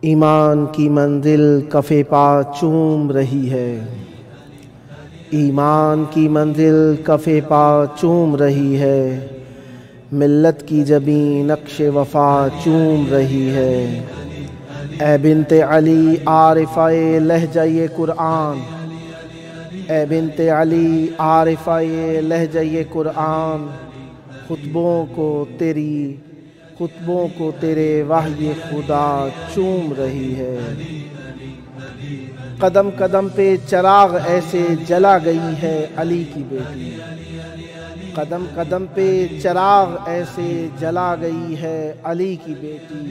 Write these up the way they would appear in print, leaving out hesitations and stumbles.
ایمان کی منزل کف پا چوم رہی ہے، ایمان کی منزل کف پا چوم رہی ہے، ملت کی جبیں نقش وفا چوم رہی ہے۔ اے بنت علی عارفہ لہجہ قرآن، اے بنت علی عارفہ لہجہ قرآن، خطبوں کو تیرے وحی خدا چوم رہی ہے۔ قدم قدم پہ چراغ ایسے جلا گئی ہے علی کی بیٹی، قدم قدم پہ چراغ ایسے جلا گئی ہے علی کی بیٹی،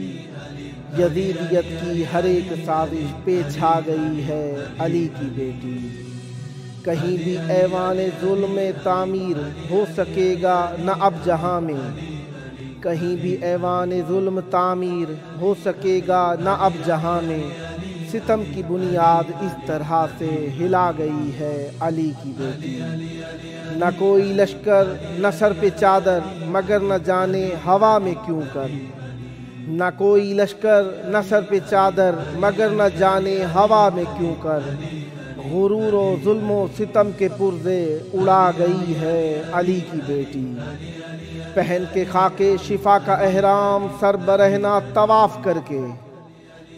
یزیدیت کی ہر ایک سازش پہ چھا گئی ہے علی کی بیٹی۔ کہیں بھی ایوان ظلم تعمیر ہو سکے گا نہ اب جہاں میں، کہیں بھی ایوان ظلم تعمیر ہو سکے گا نہ اب جہاں میں، ستم کی بنیاد اس طرح سے ہلا گئی ہے علی کی بیٹی۔ نہ کوئی لشکر نہ سر پہ چادر مگر نہ جانے ہوا میں کیوں کر، نہ کوئی لشکر نہ سر پہ چادر مگر نہ جانے ہوا میں کیوں کر، غرور و ظلم و ستم کے پرزے اڑا گئی ہے علی کی بیٹی۔ پہن کے خاک شفا کا احرام سر برہنہ طواف کر کے،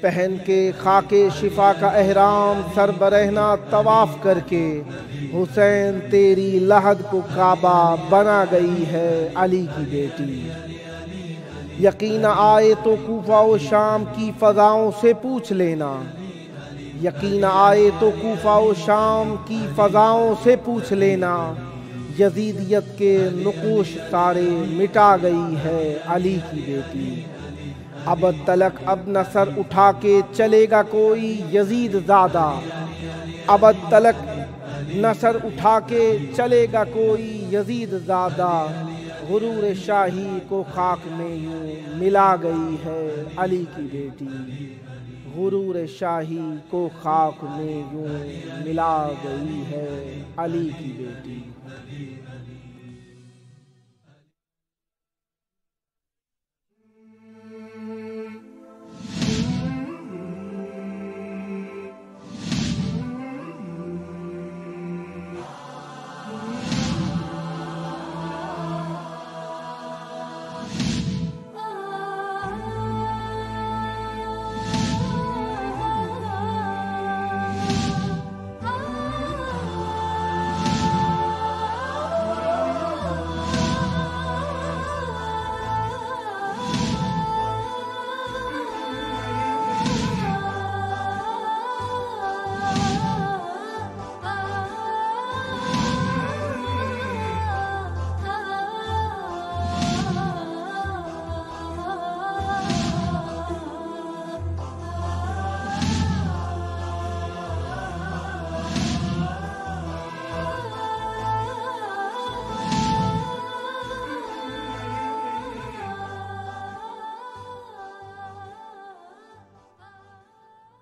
پہن کے خاک شفا کا احرام سر برہنہ طواف کر کے، حسین تیری لحد کو کعبہ بنا گئی ہے علی کی بیٹی۔ یقین آئے تو کوفہ و شام کی فضاؤں سے پوچھ لینا، یقین آئے تو کوفہ و شام کی فضاؤں سے پوچھ لینا، یزیدیت کے نقوش سارے مٹا گئی ہے علی کی بیٹی۔ ابد تلک اب نہ سر اٹھا کے چلے گا کوئی یزید زادہ، ابد تلک نہ سر اٹھا کے چلے گا کوئی یزید زادہ، غرور شاہی کو خاک میں یوں ملا گئی ہے علی کی بیٹی، غرور شاہی کو خاک میں یوں ملا گئی ہے علی کی بیٹی۔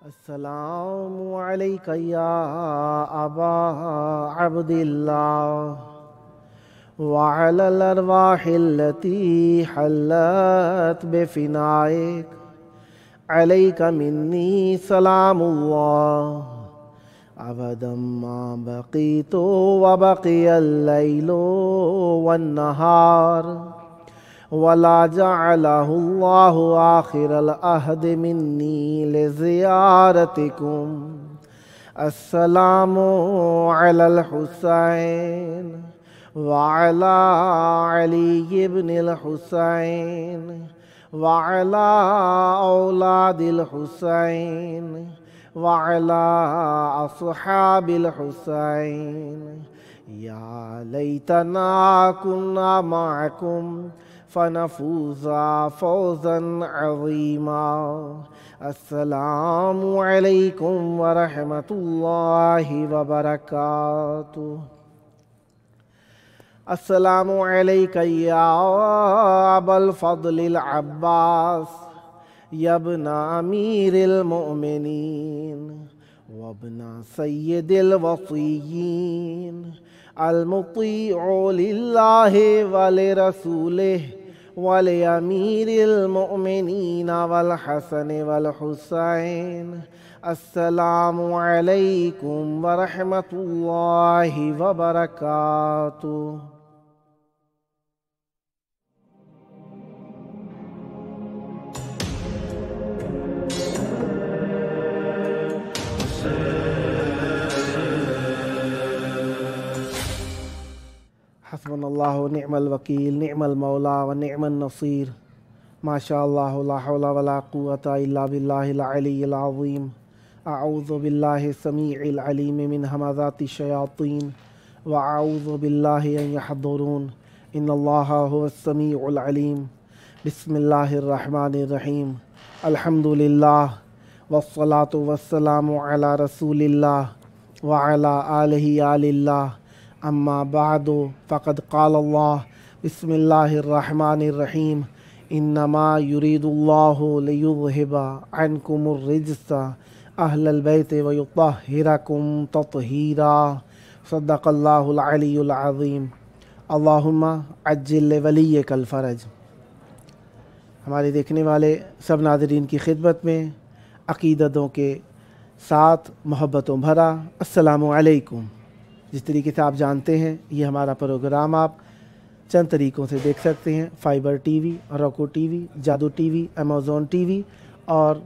السلام علیک یا ابا عبداللہ وعلی الارواح التي حلت بفنائک، علیک منی سلام اللہ ابدا ما بقیت وبقی اللیل والنہار، ولا جعلہ اللہ آخر العہد منی لزیارتکم۔ السلام علی الحسین وعلی علی بن الحسین وعلی اولاد الحسین وعلی اصحاب الحسین، یا لیتنا کنا معکم فنفوز فوزا عظیما۔ السلام علیکم ورحمۃ اللہ وبرکاتہ۔ السلام علیک یا ابا الفضل العباس یا ابن امیر المؤمنین وابن سید الوصیین، المطیع للہ ولرسولہ वली अमीरिल मुमिनीन वल हसन वल हुसैन। अस्सलामु अलैकुम व रहमतुल्लाहि व बरकातुहू। हस्बुनल्लाहु व निअमल वकील, निअमल मौला व निअमन नसीर। माशाअल्लाह ला हौला वला कुव्वता इल्ला बिल्लाहिल अलिय्यिल अज़ीम। अऊज़ु बिल्लाहि समीइल अलीम मिन हमाज़ाति शयातीन व अऊज़ु बिल्लाहि अन यहज़ुरून। इन्नल्लाहा हुवस समीउल अलीम। बिस्मिल्लाहिर रहमानिर रहीम। अल्हम्दुलिल्लाह वस्सलातु वस्सलामु अला रसूलिल्लाह व अला आलिहि आलिल्लाह। अम्मा बादु फ़क़द क़ालल्लाह बिस्मिल्लाहिर रहमानिर रहीम। इन्नमा युरीदुल्लाहु लियुज़हिबा अन्कुमुर रिज्सा अहलल बैति व युत्तहिरकुम तत्हीरा। सद्दक़ल्लाहुल अलियुल अज़ीम। अल्लाहुम्मा अज्जिल लिवलिय्यिकल फ़रज। हमारे देखने वाले सब नाज़रीन की खिदमत में अक़ीदतों के साथ मोहब्बतों भरा अस्सलामु अलैकुम। जिस तरीके से आप जानते हैं ये हमारा प्रोग्राम आप चंद तरीक़ों से देख सकते हैं। फाइबर टीवी, रोको टीवी, जादू टीवी, अमेज़ॉन टीवी और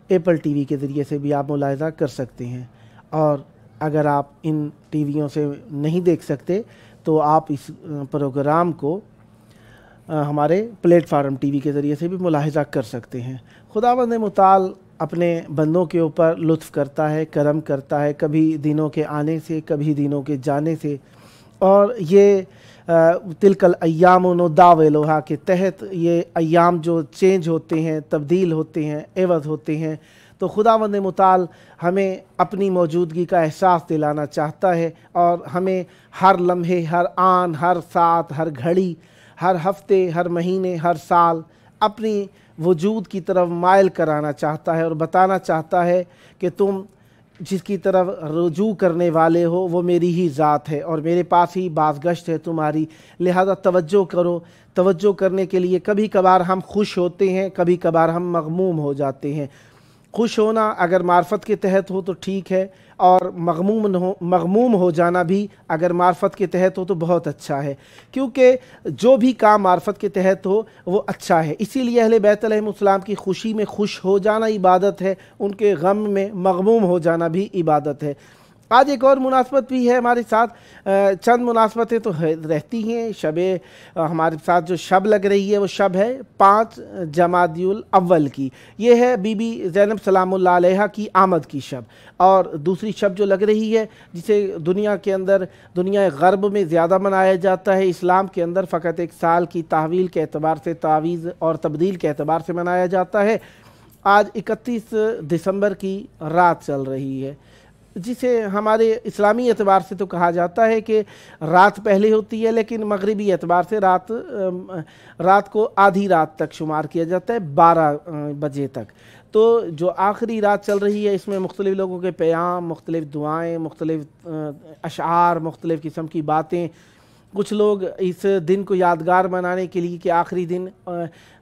एप्पल टीवी के ज़रिए से भी आप मुलाहिज़ा कर सकते हैं। और अगर आप इन टीवियों से नहीं देख सकते तो आप इस प्रोग्राम को हमारे प्लेटफार्म टीवी के ज़रिए से भी मुलाहिज़ा कर सकते हैं। खुदावंद मुताल अपने बंदों के ऊपर लुत्फ़ करता है, करम करता है, कभी दिनों के आने से, कभी दिनों के जाने से। और ये तिलकल अय्याम नुदाविलुहा के तहत ये अय्याम जो चेंज होते हैं, तब्दील होते हैं, एवज़ होते हैं, तो खुदावंद मुताल हमें अपनी मौजूदगी का एहसास दिलाना चाहता है और हमें हर लम्हे, हर आन, हर साथ, हर घड़ी, हर हफ्ते, हर महीने, हर साल अपनी वजूद की तरफ मायल कराना चाहता है और बताना चाहता है कि तुम जिसकी तरफ रुजू करने वाले हो वो मेरी ही ज़ात है और मेरे पास ही बाज़गश्त है तुम्हारी, लिहाजा तवज्जो करो। तवज्जो करने के लिए कभी कभार हम खुश होते हैं, कभी कभार हम मग़मूम हो जाते हैं। खुश होना अगर मार्फत के तहत हो तो ठीक है और मग़मूम हो जाना भी अगर मार्फत के तहत हो तो बहुत अच्छा है, क्योंकि जो भी काम मार्फत के तहत हो वो अच्छा है। इसीलिए अहले बैत अलैहिमुस्सलाम की खुशी में खुश हो जाना इबादत है, उनके गम में मग़मूम हो जाना भी इबादत है। आज एक और मुनासबत भी है हमारे साथ, चंद मुनासबतें तो रहती हैं। हमारे साथ जो शब लग रही है वो शब है 5 जमादियुल अव्वल की। ये है बीबी ज़ैनब सलामुल्लाह अलैहा की आमद की शब। और दूसरी शब जो लग रही है जिसे दुनिया के अंदर, दुनिया ग़र्ब में ज़्यादा मनाया जाता है, इस्लाम के अंदर फ़कत एक साल की तहवील के एतबार से, तावीज़ और तब्दील के एतबार से मनाया जाता है। आज 31 दिसंबर की रात चल रही है, जिसे हमारे इस्लामी एतबार से तो कहा जाता है कि रात पहले होती है, लेकिन मगरिबी एतबार से रात को आधी रात तक शुमार किया जाता है, 12 बजे तक। तो जो आखिरी रात चल रही है इसमें मुख्तलिफ़ लोगों के प्याम, मुख्तलिफ़ दुआएँ, मुख्तलिफ़ अशआर, मुख्तलिफ़ किस्म की बातें। कुछ लोग इस दिन को यादगार बनाने के लिए कि आखिरी दिन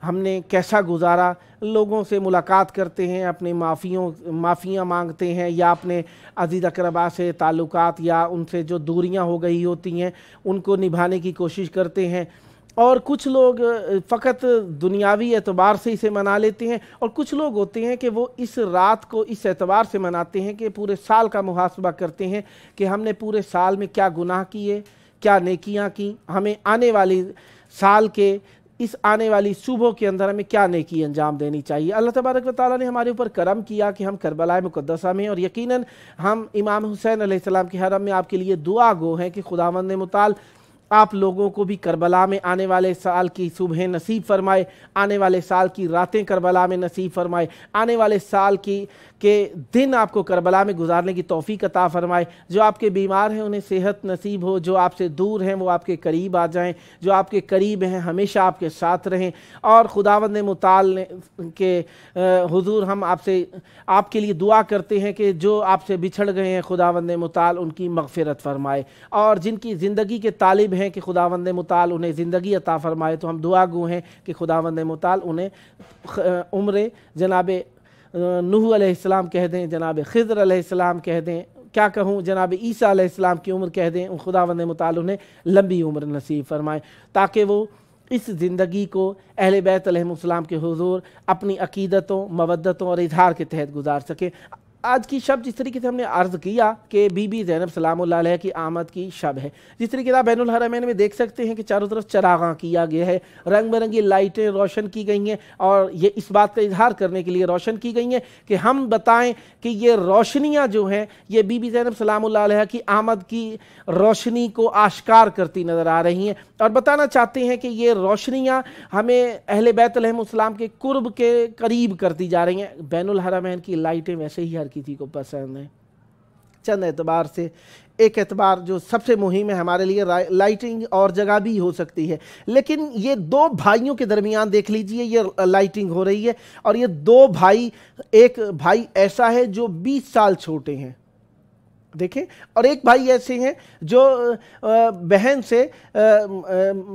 हमने कैसा गुजारा, लोगों से मुलाकात करते हैं, अपने माफ़ियाँ मांगते हैं या अपने अज़ीज़ अक़रबा से ताल्लुकात या उनसे जो दूरियां हो गई होती हैं उनको निभाने की कोशिश करते हैं। और कुछ लोग फ़कत दुनियावी एतबार से इसे मना लेते हैं और कुछ लोग होते हैं कि वो इस रात को इस एतबार से मनाते हैं कि पूरे साल का मुहासबा करते हैं कि हमने पूरे साल में क्या गुनाह किए, क्या नेकियां की, हमें आने वाली साल के इस आने वाली सुबह के अंदर हमें क्या नेकी अंजाम देनी चाहिए। अल्लाह तबारक व तआला ने हमारे ऊपर करम किया कि हम करबला मुक़द्दसा में और यकीनन हम इमाम हुसैन अलैहिस्सलाम के हरम में आपके लिए दुआ गो हैं कि खुदावंद मुताल आप लोगों को भी करबला में आने वाले साल की सुबह नसीब फरमाए, आने वाले साल की रातें करबला में नसीब फरमाए, आने वाले साल की کہ दिन आपको करबला में गुजारने की तौफीक अता फरमाए। जो आपके बीमार हैं उन्हें सेहत नसीब हो, जो आपसे दूर हैं वो आपके करीब आ जाएं, जो आपके करीब हैं हमेशा आपके साथ रहें। और खुदावंद मुताल के हुजूर हम आपके लिए दुआ करते हैं कि जो आपसे बिछड़ गए हैं खुदावंद मुताल उनकी मग़फ़िरत फरमाए, और जिनकी ज़िंदगी के तालिब हैं कि खुदावंद मुताल उन्हें ज़िंदगी अता फरमाए, तो हम दुआ गो हैं कि खुदावंद मुताल उन्हें उम्र जनाब नूह अलैहिस्सलाम कह दें, जनाब खिज़र अलैहिस्सलाम कह दें, क्या कहूँ जनाब ईसा अलैहिस्सलाम की उम्र कह दें, खुदावंद मुताल उन्हें लंबी उम्र नसीब फरमाए ताकि वो इस ज़िंदगी को अहले बैत अलैहिस्सलाम के हुजूर अपनी अकीदतों, मवद्दतों और इजहार के तहत गुजार सके। आज की शब जिस तरीके से हमने अर्ज़ किया कि बीबी ज़ैनब सलामुल्लाह अलैहा की आमद की शब है, जिस तरीके से आप बैनुल हरमैन में देख सकते हैं कि चारों तरफ चरागां किया गया है, रंग बिरंगी लाइटें रोशन की गई हैं, और ये इस बात का इजहार करने के लिए रोशन की गई हैं कि हम बताएं कि ये रोशनियाँ जो हैं ये बीबी ज़ैनब सलामुल्लाह अलैहा की आमद की रोशनी को आश्कार करती नज़र आ रही हैं, और बताना चाहते हैं कि ये रोशनियाँ हमें अहले बैत अलैहिस्सलाम के कुर्ब के करीब करती जा रही हैं। बैनुल हरमैन की लाइटें वैसे ही हर किसी को पसंद है चंद एतबार से। एक एतबार जो सबसे मुहिम है हमारे लिए, लाइटिंग और जगह भी हो सकती है, लेकिन ये दो भाइयों के दरमियान देख लीजिए ये लाइटिंग हो रही है, और ये दो भाई, एक भाई ऐसा है जो 20 साल छोटे हैं देखें, और एक भाई ऐसे हैं जो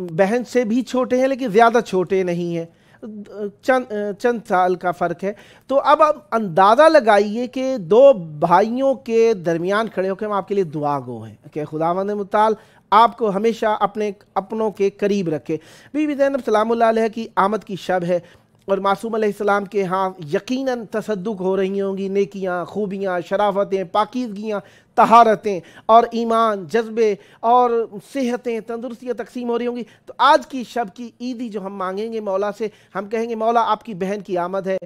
बहन से भी छोटे हैं लेकिन ज़्यादा छोटे नहीं हैं, चंद साल का फ़र्क है। तो अब आप अंदाज़ा लगाइए कि दो भाइयों के दरमियान खड़े होकर हम आपके लिए दुआ गो हैं कि खुदावंद मुताल आपको हमेशा अपने अपनों के करीब रखे। बीबी ज़ैनब सलामुल्लाह अलैहा की आमद की शब है, और मासूम अलैहिस्सलाम के यहाँ यकीनन तसद्दुक हो रही होंगी, नेकियां, खूबियाँ, शराफतें, पाकीज़गियाँ, तहारतें और ईमान, जज्बे और सेहतें, तंदुरुस्तियाँ तकसीम हो रही होंगी। तो आज की शब की ईदी जो हम मांगेंगे मौला से, हम कहेंगे मौला आपकी बहन की आमद है,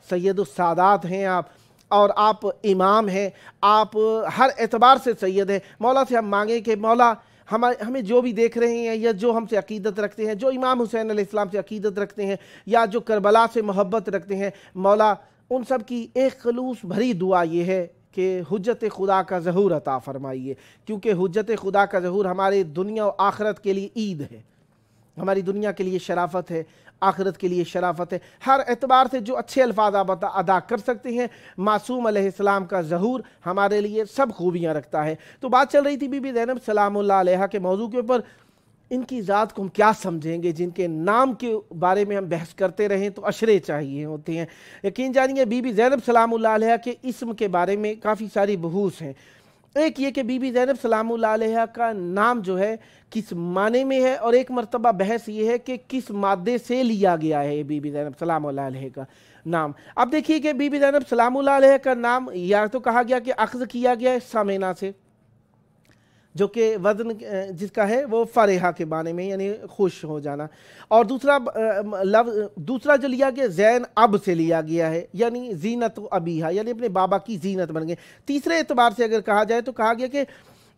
सैयदुस सादात हैं आप, और आप इमाम हैं, आप हर एतबार से सैयद हैं। मौला से हम मांगें कि मौला हमें जो भी देख रहे हैं या जो हमसे अकीदत रखते हैं, जो इमाम हुसैन अलैहिस्सलाम से अकीदत रखते हैं या जो करबला से मोहब्बत रखते हैं, मौला उन सब की एक खलूस भरी दुआ ये है कि हुज्जत खुदा का ज़हूर अता फरमाइए, क्योंकि हुज्जत खुदा का ज़हूर हमारे दुनिया और आखिरत के लिए ईद है, हमारी दुनिया के लिए शराफत है, आखिरत के लिए शराफत है। हर एतबार से जो अच्छे अल्फाज आप अदा कर सकते हैं, मासूम अलैहिस्सलाम का ज़हूर हमारे लिए सब खूबियाँ रखता है। तो बात चल रही थी बीबी ज़ैनब सलामुल्लाह अलैहा के मौजू के ऊपर। इनकी ज़ात को हम क्या समझेंगे, जिनके नाम के बारे में हम बहस करते रहें तो अशरे चाहिए होते हैं। यकीन जानिए बीबी ज़ैनब सलामुल्लाह अलैहा के इस्म के बारे में काफ़ी सारी बहूस हैं। एक ये कि बीबी ज़ैनब सलामुल्लाह अलैहा का नाम जो है किस माने में है, और एक मरतबा बहस ये है कि किस मादे से लिया गया है बीबी ज़ैनब सलामुल्लाह अलैहा का नाम। अब देखिए कि बीबी ज़ैनब सलामुल्लाह अलैहा का नाम या तो कहा गया कि अख्ज़ किया गया है सामेना से, जो कि वज़न जिसका है वो फ़रेहा के माने में यानी खुश हो जाना, और दूसरा जो लिया गया ज़ैन अब से लिया गया है यानी ज़ीनत अबीहा यानी अपने बाबा की ज़ीनत बन गए। तीसरे एतबार से अगर कहा जाए तो कहा गया कि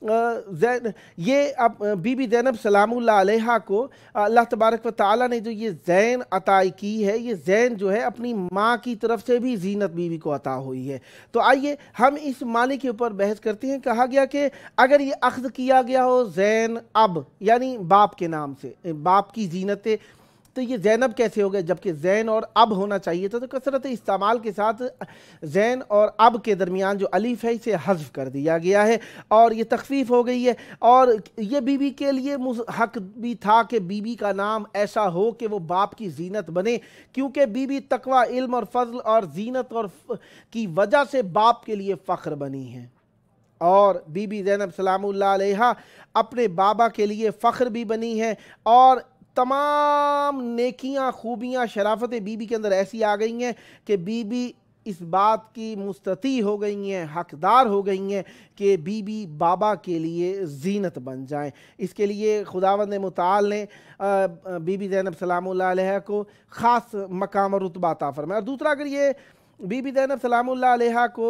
ये अब बीबी ज़ैनब सलामुल्लाह अलैहा को अल्लाह तबारक व तआला ने जो ये ज़ैन अता की है, ये ज़ैन जो है अपनी माँ की तरफ से भी ज़ीनत बीवी को अता हुई है। तो आइए हम इस मानी के ऊपर बहस करते हैं। कहा गया कि अगर ये अख्ज़ किया गया हो ज़ैन अब यानी बाप के नाम से, बाप की ज़ीनत, तो ये ज़ैनब कैसे हो गए, जबकि ज़ैन और अब होना चाहिए था। तो कसरत इस्तेमाल के साथ ज़ैन और अब के दरमियान जो अलीफ है इसे हज़्फ़ कर दिया गया है और ये तख़फ़ीफ़ हो गई है। और ये बीबी के लिए हक़ भी था कि बीबी का नाम ऐसा हो कि वो बाप की ज़ीनत बने, क्योंकि बीबी तक़वा, इल्म और फ़ज़ल और ज़ीनत और की वजह से बाप के लिए फ़ख्र बनी है। और बीबी ज़ैनब सलामुल्लाह अलैहा अपने बाबा के लिए फ़ख्र भी बनी है, और तमाम नेकियां, खूबियां, शराफतें बीबी के अंदर ऐसी आ गई हैं कि बीबी इस बात की मुस्तती हो गई हैं, हकदार हो गई हैं कि बीबी बाबा के लिए ज़ीनत बन जाएं। इसके लिए खुदावंद मुताल ने बीबी ज़ैनब सलामुल्लाह अलैहा को ख़ास मकाम और रुतबा अता फरमाया। और दूसरा, अगर ये बीबी ज़ैनब सलामुल्लाह अलैहा को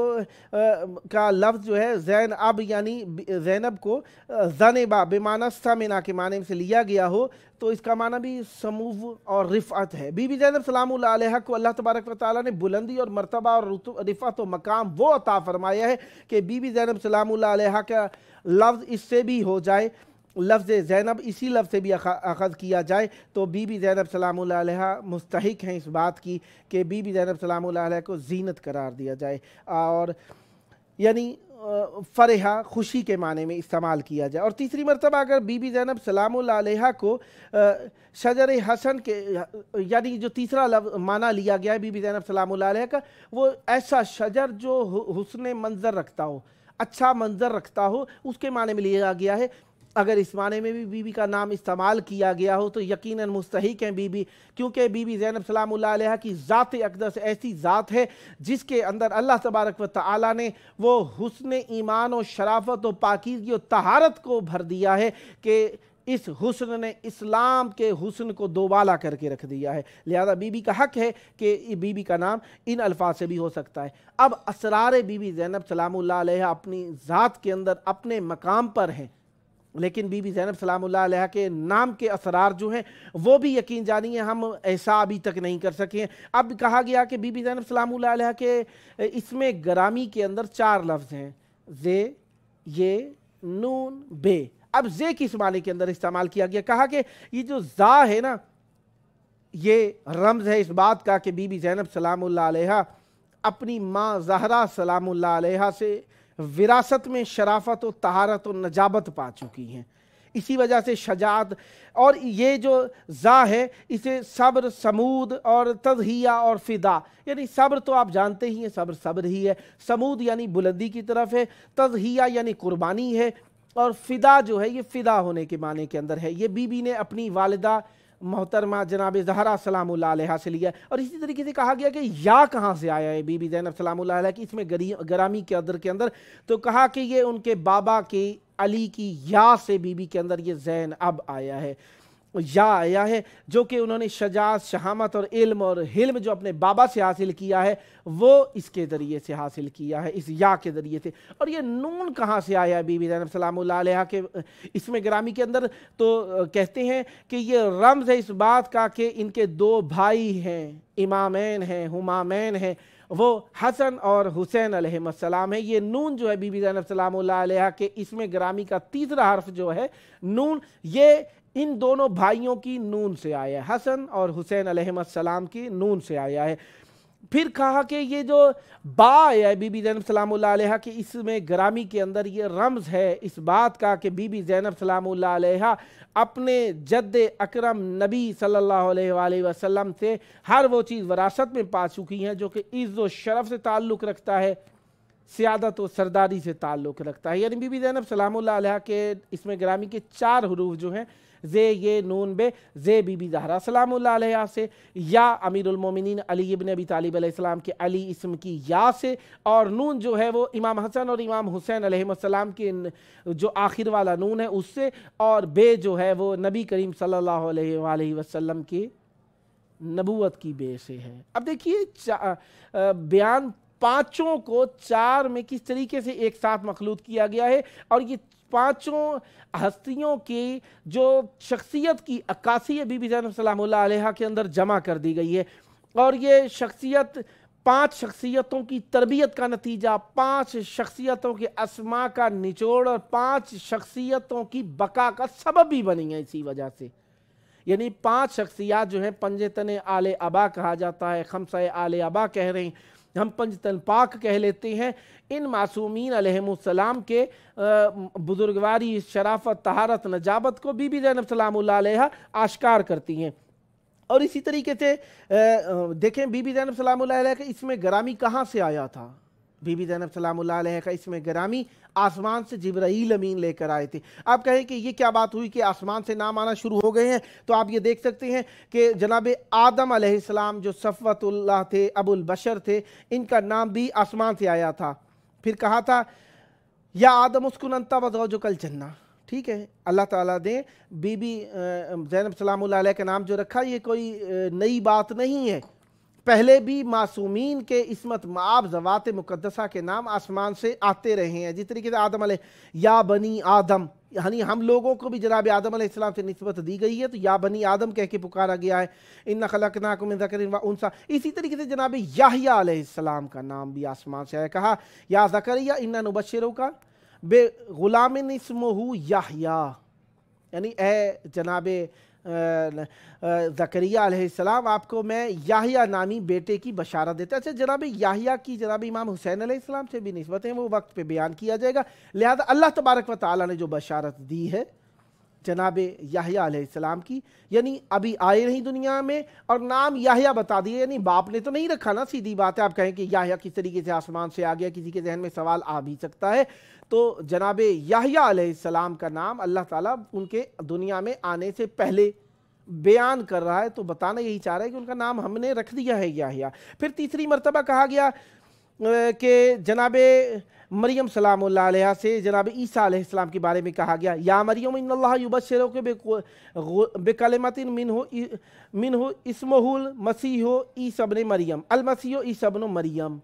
का लफ्ज़ जो है ज़ैनब यानी ज़ैनब को ज़नेबा बेमाना समिना के माने से लिया गया हो तो इसका माना भी समूव और रिफ़अत है। बीबी ज़ैनब सलामुल्लाह अलैहा को अल्लाह तबारक व तआला ने बुलंदी और मर्तबा और रिफ़अत और मकाम वो अता फरमाया है कि बीबी ज़ैनब सलामुल्लाह अलैहा का लफ्ज़ इससे भी हो जाए, लफ्ज़ ज़ैनब इसी लफ्ज़ से भी अख़ज़ किया जाए तो बीबी ज़ैनब सलामुल्लाह अलैहा मुस्तहिक हैं इस बात की कि बीबी ज़ैनब सलामुल्लाह अलैहा को ज़ीनत करार दिया जाए और यानी फ़रहा खुशी के माने में इस्तेमाल किया जाए। और तीसरी मरतबा अगर बीबी ज़ैनब सलामुल्लाह अलैहा को शजर हसन के यानी जो तीसरा लफ्ज़ माना लिया गया है बीबी ज़ैनब सलामुल्लाह अलैहा का, वो ऐसा शजर जो हुस्न मंज़र रखता हो, अच्छा मंज़र रखता हो, उसके माने में लिया गया है। अगर इस माने में भी बीबी का नाम इस्तेमाल किया गया हो तो यकीनन मुस्तहिक हैं बीबी, क्योंकि बीबी ज़ैनब सलामुल्लाह अलैहा की ज़ात अक़दस ऐसी ज़ात है जिसके अंदर अल्लाह तबारक व तआला ने वो हुस्न ईमान और शराफत और पाकीज़गी और तहारत को भर दिया है कि इस हुस्न ने इस्लाम के हुस्न को दोबाला करके रख दिया है। लिहाजा बीबी का हक़ है कि बीबी का नाम इन अल्फाज से भी हो सकता है। अब असरार बीबी ज़ैनब सलामुल्लाह अलैहा अपनी ज़ात के अंदर अपने मकाम पर हैं, लेकिन बीबी ज़ैनब सलामुल्लाह अलैहा के नाम के असरार जो हैं वो भी यकीन जानिए हम ऐसा अभी तक नहीं कर सके हैं। अब कहा गया कि बीबी ज़ैनब सलामुल्लाह अलैहा के इसमें ग्रामी के अंदर 4 लफ्ज़ हैं, ज़े, ये, नून, बे। अब ज़े किस माने के अंदर इस्तेमाल किया गया? कहा कि ये जो ज़ा है ना, ये रमज़ है इस बात का कि बीबी ज़ैनब सलामुल्लाह अलैहा अपनी माँ ज़हरा सलामुल्लाह अलैहा से विरासत में शराफत और तहारत और नजाबत पा चुकी हैं। इसी वजह से शजात, और ये जो ज़ा है इसे सब्र, समूद और तज़हिया और फ़िदा, यानी सब्र तो आप जानते ही हैं, सब्र सब्र ही है, समूद यानी बुलंदी की तरफ है, तज़हिया यानी कुर्बानी है, और फ़िदा जो है ये फ़िदा होने के माने के अंदर है। ये बीबी ने अपनी वालिदा मोहतरमा जनाब ज़हरा सलामुल्लाह अलैहा से लिया। और इसी तरीके से कहा गया कि या कहाँ से आया है बीबी ज़ैनब सलामुल्लाह अलैहा की इसमें ग्रामी के अदर के अंदर, तो कहा कि ये उनके बाबा के अली की या से बीबी के अंदर ये ज़ैनब आया है, या आया है, जो कि उन्होंने शजात, शहामत और इल्म और हिल्म जो अपने बाबा से हासिल किया है वो इसके ज़रिए से हासिल किया है, इस या के ज़रिए से। और ये नून कहाँ से आया है बीबी ज़ैनब सलामुल्लाह अलैहा के इसमें ग्रामी के अंदर, तो कहते हैं कि ये रमज़ है इस बात का कि इनके 2 भाई हैं, इमामैन हैं, हुमामैन हैं, वो हसन और हुसैन अलैहिस्सलाम है। ये नून जो है बीबी ज़ैनब सलामुल्लाह अलैहा के इसमें ग्रामी का तीसरा हर्फ जो है नून, ये इन दोनों भाइयों की नून से आया है, हसन और हुसैन अलैहिस्सलाम की नून से आया है। फिर कहा कि ये जो बा आया है बीबी ज़ैनब सलामुल्लाह अलैहा के इसमें ग्रामी के अंदर, ये रमज़ है इस बात का कि बीबी ज़ैनब सलामुल्लाह अलैहा अपने जद्द अकरम नबी सल्लल्लाहु अलैहि वसल्लम से हर वो चीज़ विरासत में पा चुकी हैं जो कि इज़्ज़ व शरफ़ से ताल्लुक़ रखता है, सियादत व सरदारी से ताल्लुक़ रखता है। यानी बीबी ज़ैनब सलामुल्लाह अलैहा के इसमें ग्रामी के 4 हरूफ जो हैं, ज़े, ये, नून, बे, ज़े बीबी ज़हरा सलामुल्लाह अलैहा से, या अमीरुल मोमिनीन अली इब्न अबी तालिब अलैहिस्सलाम के अली इस्म की या से, और नून जो है वो इमाम हसन और इमाम हुसैन अलैहिस्सलाम के जो आखिर वाला नून है उससे, और बे जो है वो नबी करीम सल्लल्लाहु अलैहि वसल्लम की नबूवत की बे से है। अब देखिए बयान पाँचों को 4 में किस तरीके से एक साथ मखलूत किया गया है, और ये पाँचों हस्तियों की जो शख्सियत की अक्कासी है बीबी ज़ैनब सलामुल्लाह अलैहा के अंदर जमा कर दी गई है। और ये शख्सियत 5 शख्सियतों की तरबियत का नतीजा, 5 शख्सियतों के अस्मा का निचोड़ और 5 शख्सियतों की बका का सबब भी बनी है। इसी वजह से यानी 5 शख्सियात जो हैं, पंजतन आले अबा कहा जाता है, खमसा आले अबा कह रहे हैं, हम पंजतन पाक कह लेते हैं, इन मासूमीन अलैहिमुस्सलाम के बुजुर्गवारी, शराफत, तहारत, नजाबत को बीबी ज़ैनब सलामुल्लाह अलैहा आश्कार करती हैं। और इसी तरीके से देखें बीबी ज़ैनब सलामुल्लाह अलैहा के इसमें ग्रामी कहाँ से आया था? बीबी ज़ैनब सलामुल्लाह अलैहा का इसमें ग्रामी आसमान से जिब्राईल अमीन लेकर आए थे। आप कहें कि ये क्या बात हुई कि आसमान से नाम आना शुरू हो गए हैं, तो आप ये देख सकते हैं कि जनाब आदम अलैहिस्सलाम जो सफ़वतुल्लाह थे, अबुल बशर थे, इनका नाम भी आसमान से आया था। फिर कहा था या आदम उस्कुन अंता व ज़ौजुकल जन्नह, ठीक है, अल्लाह ताला ने बीबी ज़ैनब सलामुल्लाह अलैहा का नाम जो रखा ये कोई नई बात नहीं है। پہلے بھی معصومین کے عصمت مآب ذوات مقدسہ کے نام آسمان سے آتے رہے ہیں، جس طریقے سے آدم علیہ یا بنی آدم، یعنی ہم لوگوں کو بھی جناب آدم علیہ السلام سے نسبت دی گئی ہے تو یا بنی آدم کہہ کے پکارا گیا ہے، اِنَّا خَلَقْنَاكُم مِّن ذَكَرٍ وَأُنثىٰ۔ اسی طریقے سے جناب یحییٰ علیہ السلام کا نام بھی آسمان سے آیا، کہا یا زکریا اِنَّا نُبَشِّرُكَ بِغُلَامٍ اسمہ یحییٰ، یعنی اے جناب زکریہ علیہ السلام آپ کو میں یحییٰ نامی بیٹے کی بشارت دیتا ہے۔ اچھا جناب یحییٰ کی جناب امام حسین علیہ السلام سے بھی نسبت ہیں، وہ وقت پہ بیان کیا جائے گا، لہذا اللہ تبارک و تعالیٰ نے جو بشارت دی ہے جناب یحییٰ علیہ السلام کی، یعنی ابھی آئے نہیں دنیا میں اور نام یحییٰ بتا دیے، یعنی باپ نے تو نہیں رکھا نا، سیدھی بات ہے۔ آپ کہیں کہ یحییٰ کس طریقے سے آسمان سے آ گیا، کسی کے ذہن میں سوال آ بھی سکتا ہے، تو جناب یحییٰ علیہ السلام کا نام اللہ تعالیٰ ان کے دنیا میں آنے سے پہلے بیان کر رہا ہے، تو بتانا یہی چاہ رہا ہے کہ ان کا نام ہم نے رکھ دیا ہے یحییٰ۔ پھر تیسری مرتبہ کہا گیا کہ جناب مریم سلام اللہ علیہ سے جناب عیسیٰ علیہ السلام کے بارے میں کہا گیا، یا مریم ان اللہ یبشرک بکلمۃ منہ اسمہ المسیح عیسی ابن مریم، المسیح عیسی ابن مریم،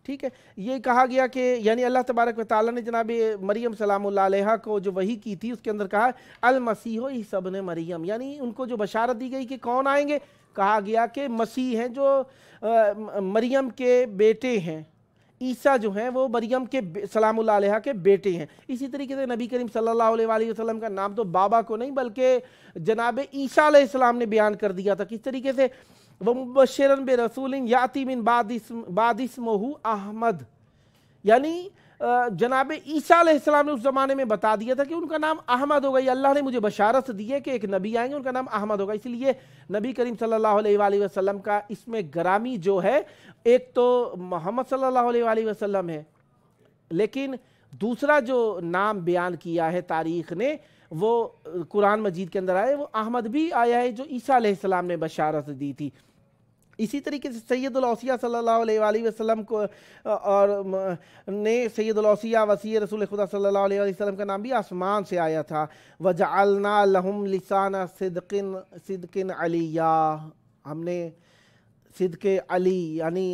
ٹھیک ہے۔ یہ کہا گیا کہ یعنی اللہ تبارک و تعالیٰ نے جناب مریم سلام اللہ علیہ کو جو وحی کی تھی اس کے اندر کہا المسیح عیسی ابن مریم، یعنی ان کو جو بشارت دی گئی کہ کون آئیں گے، کہا گیا کہ مسیح ہیں جو مریم کے بیٹے ہیں، عیسیٰ جو ہیں وہ مریم کے سلام اللہ علیہ کے بیٹے ہیں۔ اسی طریقے سے نبی کریم صلی اللہ علیہ وآلہ وسلم کا نام تو بابا کو نہیں بلکہ جناب عیسیٰ علیہ السلام نے بیان کر دیا تھا، کس طریقے سے وَمُبَشِّرًا بِرَسُولٍ يَأْتِي مِن بَعْدِ اسْمُهُ احمد، یعنی جناب عیسیٰ علیہ السلام نے اس زمانے میں بتا دیا تھا کہ ان کا نام احمد ہوگا، یہ اللہ نے مجھے بشارت دی ہے کہ ایک نبی آئیں گے ان کا نام احمد ہوگا، اس لیے نبی کریم صلی اللہ علیہ وآلہ وسلم کا اسم گرامی جو ہے ایک تو محمد صلی اللہ علیہ وآلہ وسلم ہے، لیکن دوسرا جو نام بیان کیا ہے تاریخ نے وہ قرآن مجید کے اندر آئے، وہ احمد بھی آیا ہے جو عیسیٰ علیہ السلام نے بشارت دی تھی۔ اسی طریقے سے سید الاوصیاء صلی اللہ علیہ وآلہ وسلم کو اور نے سید الاوصیاء وصی رسول خدا صلی اللہ علیہ وسلم کا نام بھی آسمان سے آیا تھا، وَجَعَلْنَا لَهُمْ لِسَانَ صِدْقٍ عَلِيًّا، ہم نے صدق علی یعنی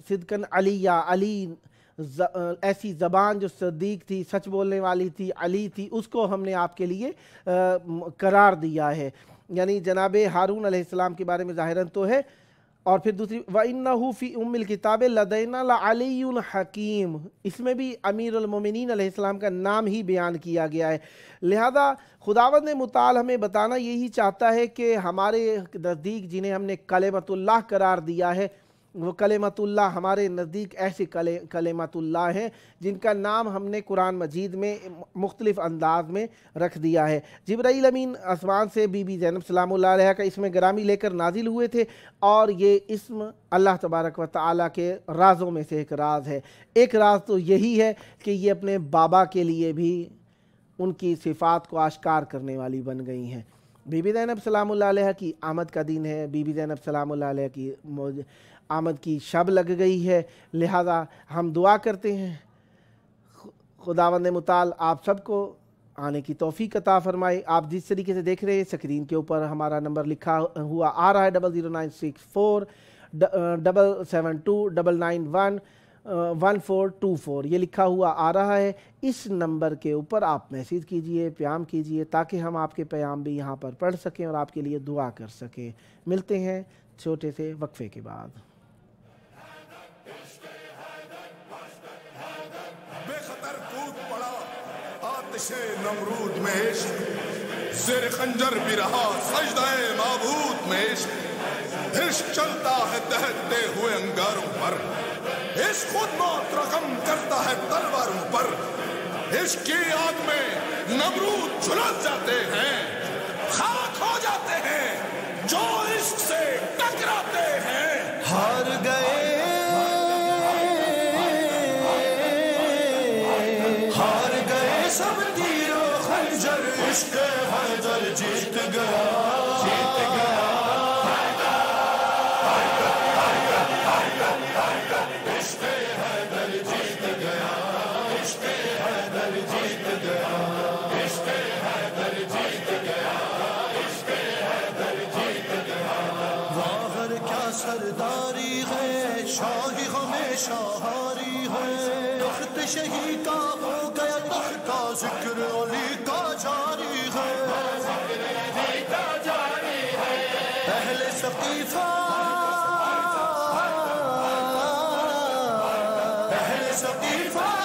صدقاً علیہ، علی ایسی زبان جو صدیق تھی، سچ بولنے والی تھی، علی تھی، اس کو ہم نے آپ کے لیے قرار دیا ہے، یعنی جناب ہارون علیہ السلام کے بارے میں ظاہراً تو ہے۔ اور پھر دوسری وَإِنَّهُ فِي أُمِّ الْكِتَابِ لَدَيْنَا لَعَلِيٌّ حَكِيمٌ، اس میں بھی امیر المومنین علیہ السلام کا نام ہی بیان کیا گیا ہے، لہذا خداوند متعال ہمیں بتانا یہی چاہتا ہے کہ ہمارے نزدیک جنہیں ہم نے کلمۃ اللہ قرار دیا ہے، وہ کلمۃ اللہ ہمارے نزدیک ایسے کلمۃ اللہ ہیں جن کا نام ہم نے قرآن مجید میں مختلف انداز میں رکھ دیا ہے۔ جبرائیل امین آسمان سے بی بی زینب سلام اللہ علیہ کا اسم گرامی لے کر نازل ہوئے تھے، اور یہ اسم اللہ تبارک و تعالیٰ کے رازوں میں سے ایک راز ہے۔ ایک راز تو یہی ہے کہ یہ اپنے بابا کے لیے بھی ان کی صفات کو آشکار کرنے والی بن گئی ہیں۔ بی بی زینب سلام اللہ علیہ کی آمد کا دن ہے، بی بی زینب سلام اللہ علیہ کی آمد کی شب لگ گئی ہے، لہذا ہم دعا کرتے ہیں خداوند متعال آپ سب کو آنے کی توفیق عطا فرمائے۔ آپ جس طریقے سے دیکھ رہے ہیں سکرین کے اوپر ہمارا نمبر لکھا ہوا آ رہا ہے 00964 772 991 1424، یہ لکھا ہوا آ رہا ہے، اس نمبر کے اوپر آپ میسیج کیجئے، پیام کیجئے تاکہ ہم آپ کے پیام بھی یہاں پر پڑھ سکیں اور آپ کے لیے دعا کر سکیں۔ ملتے ہیں چھوٹے سے وقفے کے بعد۔ بے خطر کود پڑا آتش نمرود میں عشق، زیر خنجر بھی رہا سجدہ معبود میں عشق، عشق چلتا ہے دہتے ہوئے انگاروں پر، عشق خود موت رقم کرتا ہے تلواروں پر، عشق کی آگ میں نمرود جھلس جاتے ہیں، خاک ہو جاتے ہیں جو عشق سے ٹکراتے ہیں، ہار گئے سب تیر و خنجر، عشق حیدر جیت گیا، جیت گیا، عشق حیدر جیت گیا، عشق حیدر جیت گیا، عشق حیدر جیت گیا، عشق حیدر جیت گیا، واہر کیا سردار شاہاری ہے تخت شہی کا ہو گیا تختہ ذکر علی کا جاری ہے اہل سقیفہ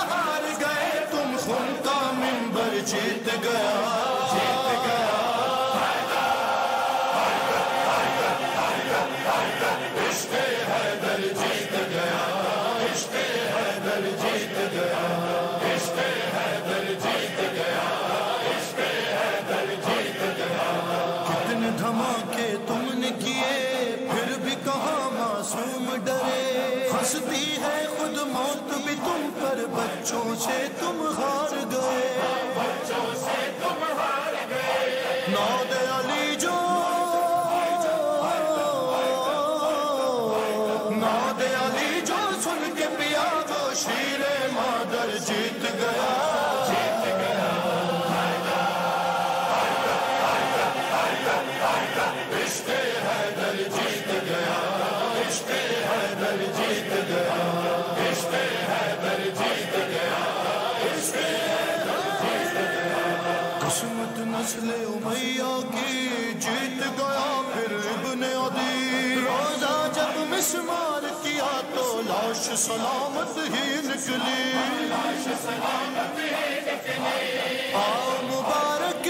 ہار گئے تم خون کا منبر جیت گیا عشق حیدر جیت گیا عشق حیدر جیت گیا عشق حیدر جیت گیا عشق حیدر جیت گیا کتنے دھماکے تم نے کیے پھر بھی کہاں معصوم ڈرے ہنستی ہے خود موت بھی تم پر بچوں سے تم ہار گئے بچوں سے تم ہار گئے ناد علی جو ناد علی جو سن کے پیا وہ شیر مادر جیت گیا جیت گیا عشق حیدر جیت گیا عشق حیدر جیت گیا عشق حیدر جیت گیا عشق حیدر جیت گیا قسمت نسل امیہ کی جیت گیا پھر ابن عدی روزہ جب مسمار کیا تو لاش سلامت ہی نکلی لاش سلامت ہی نکلی آؤ مبارک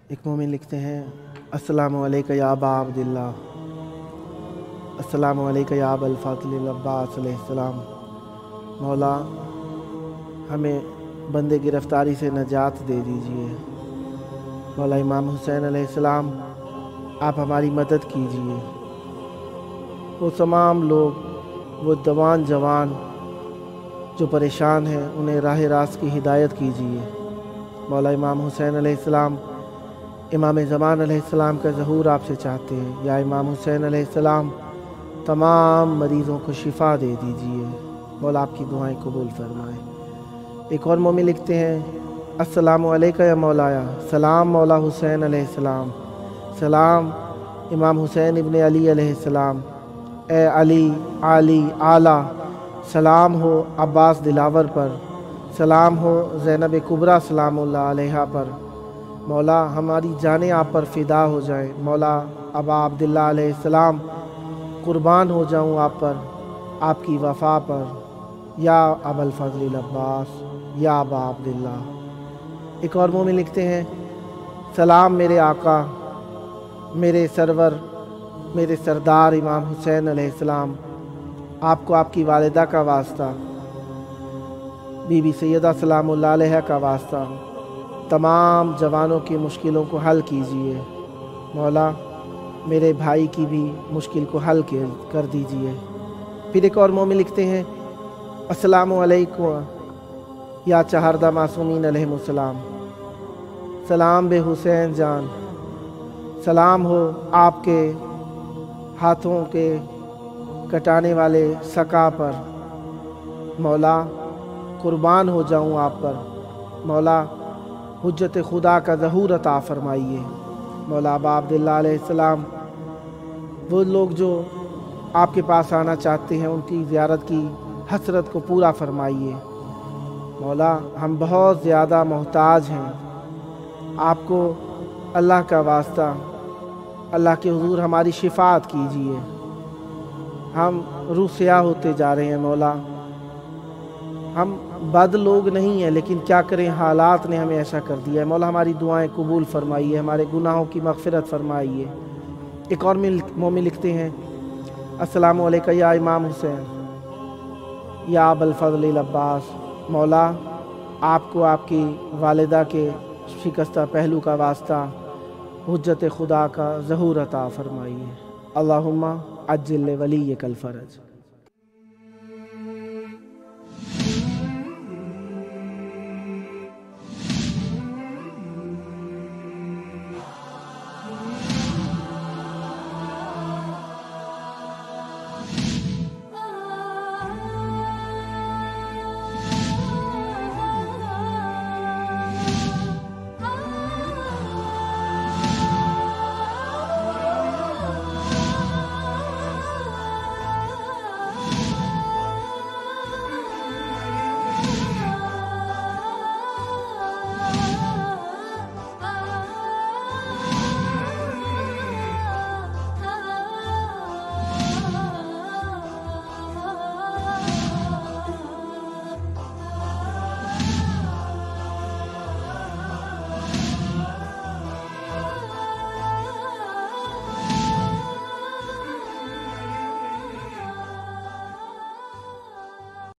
ایک مومن لکھتے ہیں السلام علیکم یا ابا عبداللہ السلام علیکم یا ابا الفضل العباس علیہ السلام مولا ہمیں بند گرفتاری سے نجات دے دیجئے مولا امام حسین علیہ السلام آپ ہماری مدد کیجئے وہ تمام لوگ وہ جوان جو پریشان ہیں انہیں راہ راست کی ہدایت کیجئے مولا امام حسین علیہ السلام امام زمان علیہ السلام کا ظہور آپ سے چاہتے ہیں یا امام حسین علیہ السلام تمام مریضوں کو شفا دے دیجئے مولا آپ کی دعائیں قبول فرمائیں ایک اور مومن لکھتے ہیں السلام علیکم یا مولایا سلام مولا حسین علیہ السلام سلام امام حسین ابن علی علیہ السلام اے علی علی اعلیٰ سلام ہو عباس دلاور پر سلام ہو زینب کبریٰ سلام اللہ علیہا پر مولا ہماری جانیں آپ پر فدا ہو جائیں مولا ابا عبداللہ علیہ السلام قربان ہو جاؤں آپ پر آپ کی وفا پر یا ابا الفضل العباس یا ابا عبداللہ ایک اور مومن لکھتے ہیں سلام میرے آقا میرے سرور میرے سردار امام حسین علیہ السلام آپ کو آپ کی والدہ کا واسطہ بی بی سیدہ سلام اللہ علیہ کا واسطہ تمام جوانوں کی مشکلوں کو حل کیجئے مولا میرے بھائی کی بھی مشکل کو حل کر دیجئے پھر ایک اور مومن لکھتے ہیں السلام علیکم یا چہاردہ معصومین علیہم السلام سلام بے حسین جان سلام ہو آپ کے ہاتھوں کے کٹانے والے سکا پر مولا قربان ہو جاؤں آپ پر مولا حجت خدا کا ظہور عطا فرمائیے مولا ابا عبداللہ علیہ السلام وہ لوگ جو آپ کے پاس آنا چاہتے ہیں ان کی زیارت کی حسرت کو پورا فرمائیے مولا ہم بہت زیادہ محتاج ہیں آپ کو اللہ کا واسطہ اللہ کے حضور ہماری شفاعت کیجیے ہم روح سیاہ ہوتے جا رہے ہیں مولا ہم بد لوگ نہیں ہیں لیکن کیا کریں حالات نے ہمیں ایسا کر دیا ہے مولا ہماری دعائیں قبول فرمائیے ہمارے گناہوں کی مغفرت فرمائیے ایک اور مومن لکھتے ہیں السلام علیکم یا امام حسین یا ابا الفضل العباس مولا آپ کو آپ کی والدہ کے شکستہ پہلو کا واسطہ حجت خدا کا ظہور عطا فرمائیے اللہم عجل ولیک الفرج